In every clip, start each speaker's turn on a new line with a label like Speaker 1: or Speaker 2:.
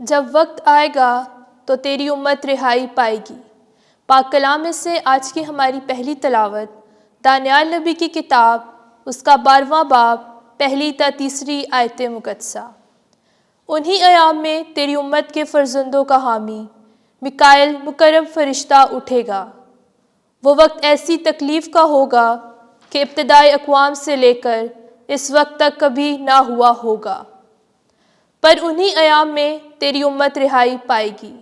Speaker 1: جب وقت آئے گا تو تیری امت رہائی پائے گی۔ پاک کلام میں سے آج کی ہماری پہلی تلاوت دانیال نبی کی کتاب اس کا 12واں باب پہلی تا تیسری آیت مقدسہ۔ انہی ایام میں تیری امت کے فرزندوں کا حامی میکائیل مقرب فرشتہ اٹھے گا۔ وہ وقت ایسی تکلیف کا ہوگا کہ ابتدائی اقوام سے لے کر اس وقت تک کبھی نہ ہوا ہوگا، پر انہی ایام میں تیری امت رہائی پائے گی۔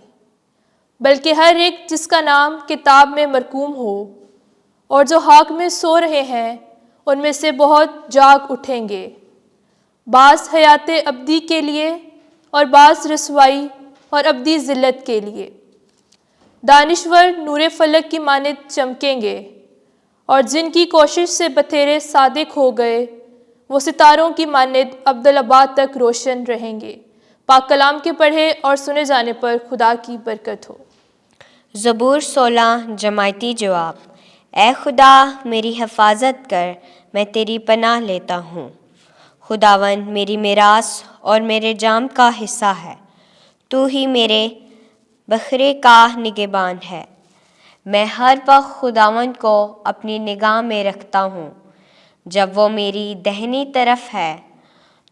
Speaker 1: بلکہ ہر ایک جس کا نام کتاب میں مرقوم ہو، اور جو خاک میں سو رہے ہیں ان میں سے بہت جاگ اٹھیں گے، بعض حیات ابدی کے لیے اور بعض رسوائی اور ابدی ذلت کے لیے۔ دانشور نور فلک کی مانند چمکیں گے، اور جن کی کوشش سے بتھیرے صادق ہو گئے وہ ستاروں کی مانند ابدالآباد تک روشن رہیں گے۔ پاک کلام کے پڑھے اور سنے جانے پر خدا کی برکت ہو۔
Speaker 2: زبور 16 جماعتی جواب۔ اے خدا میری حفاظت کر، میں تیری پناہ لیتا ہوں۔ خداوند میری میراث اور میرے جام کا حصہ ہے، تو ہی میرے بکھرے کا نگہبان ہے۔ میں ہر وقت خداوند کو اپنی نگاہ میں رکھتا ہوں۔ جب وہ میری دہنی طرف ہے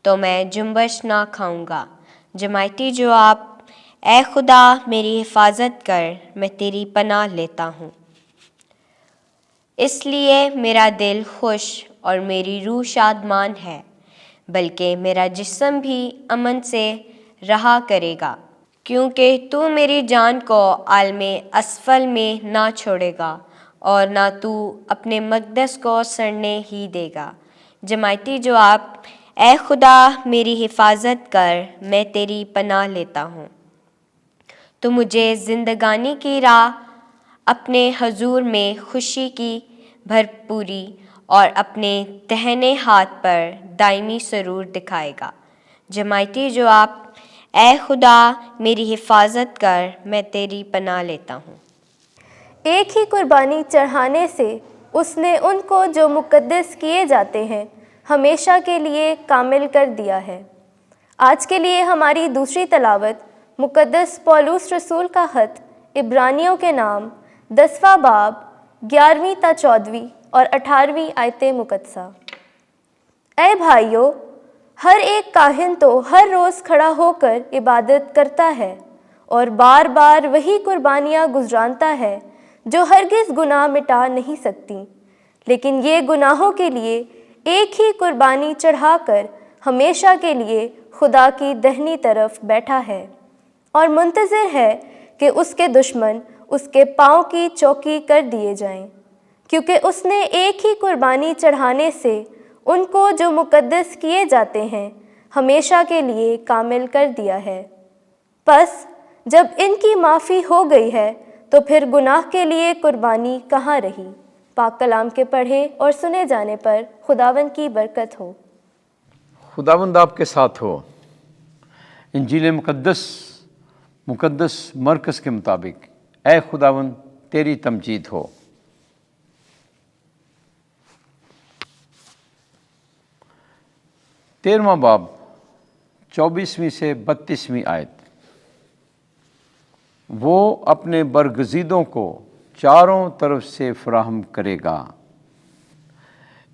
Speaker 2: تو میں جنبش نہ کھاؤں گا۔ جماعتی جواب۔ اے خدا میری حفاظت کر، میں تیری پناہ لیتا ہوں۔ اس لیے میرا دل خوش اور میری روح شادمان ہے، بلکہ میرا جسم بھی امن سے رہا کرے گا، کیونکہ تو میری جان کو عالم اسفل میں نہ چھوڑے گا اور نہ تو اپنے مقدس کو سڑنے ہی دے گا۔ جماعتی جواب۔ اے خدا میری حفاظت کر، میں تیری پناہ لیتا ہوں۔ تو مجھے زندگانی کی راہ اپنے حضور میں خوشی کی بھرپوری اور اپنے دہنے ہاتھ پر دائمی سرور دکھائے گا۔ جماعتی جواب۔ اے خدا میری حفاظت کر، میں تیری پناہ لیتا ہوں۔
Speaker 3: ایک ہی قربانی چڑھانے سے اس نے ان کو جو مقدس کیے جاتے ہیں ہمیشہ کے لیے کامل کر دیا ہے۔ آج کے لیے ہماری دوسری تلاوت مقدس پولس رسول کا خط عبرانیوں کے نام 10واں باب 11ویں تا 14ویں اور 18ویں آیت مقدسہ۔ اے بھائیو، ہر ایک کاہن تو ہر روز کھڑا ہو کر عبادت کرتا ہے اور بار بار وہی قربانیاں گزرانتا ہے جو ہرگز گناہ مٹا نہیں سکتی، لیکن یہ گناہوں کے لیے ایک ہی قربانی چڑھا کر ہمیشہ کے لیے خدا کی دہنی طرف بیٹھا ہے اور منتظر ہے کہ اس کے دشمن اس کے پاؤں کی چوکی کر دیے جائیں، کیونکہ اس نے ایک ہی قربانی چڑھانے سے ان کو جو مقدس کیے جاتے ہیں ہمیشہ کے لیے کامل کر دیا ہے۔ پس جب ان کی معافی ہو گئی ہے تو پھر گناہ کے لیے قربانی کہاں رہی؟ پاک کلام کے پڑھے اور سنے جانے پر خداوند کی برکت ہو۔
Speaker 4: خداوند آپ کے ساتھ ہو۔ انجیل مقدس مرکز کے مطابق اے خداوند تیری تمجید ہو۔ تیرہواں باب 24ویں سے 32ویں آیت۔ وہ اپنے برگزیدوں کو چاروں طرف سے فراہم کرے گا۔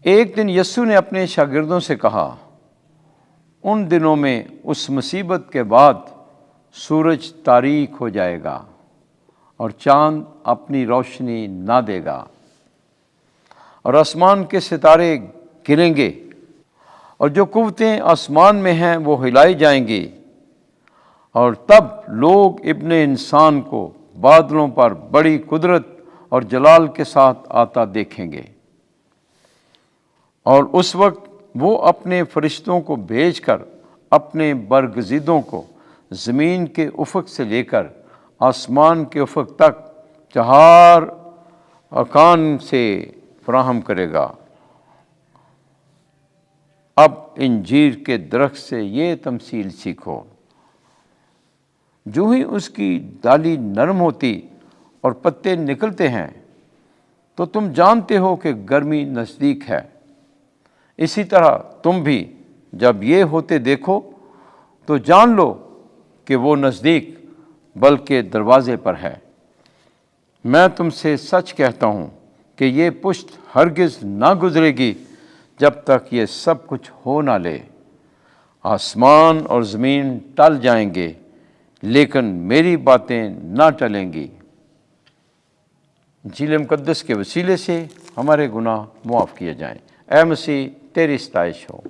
Speaker 4: ایک دن یسوع نے اپنے شاگردوں سے کہا، ان دنوں میں اس مصیبت کے بعد سورج تاریک ہو جائے گا اور چاند اپنی روشنی نہ دے گا، اور آسمان کے ستارے گریں گے، اور جو قوتیں آسمان میں ہیں وہ ہلائی جائیں گی، اور تب لوگ ابن انسان کو بادلوں پر بڑی قدرت اور جلال کے ساتھ آتا دیکھیں گے۔ اور اس وقت وہ اپنے فرشتوں کو بھیج کر اپنے برگزیدوں کو زمین کے افق سے لے کر آسمان کے افق تک چہار ارکان سے فراہم کرے گا۔ اب انجیر کے درخت سے یہ تمثیل سیکھو، جو ہی اس کی ڈالی نرم ہوتی اور پتے نکلتے ہیں تو تم جانتے ہو کہ گرمی نزدیک ہے۔ اسی طرح تم بھی جب یہ ہوتے دیکھو تو جان لو کہ وہ نزدیک بلکہ دروازے پر ہے۔ میں تم سے سچ کہتا ہوں کہ یہ پشت ہرگز نہ گزرے گی جب تک یہ سب کچھ ہو نہ لے۔ آسمان اور زمین ٹل جائیں گے لیکن میری باتیں نہ ٹلیں گی۔ انجیل مقدس کے وسیلے سے ہمارے گناہ معاف کیے جائیں۔ اے مسیح تیری ستائش ہو۔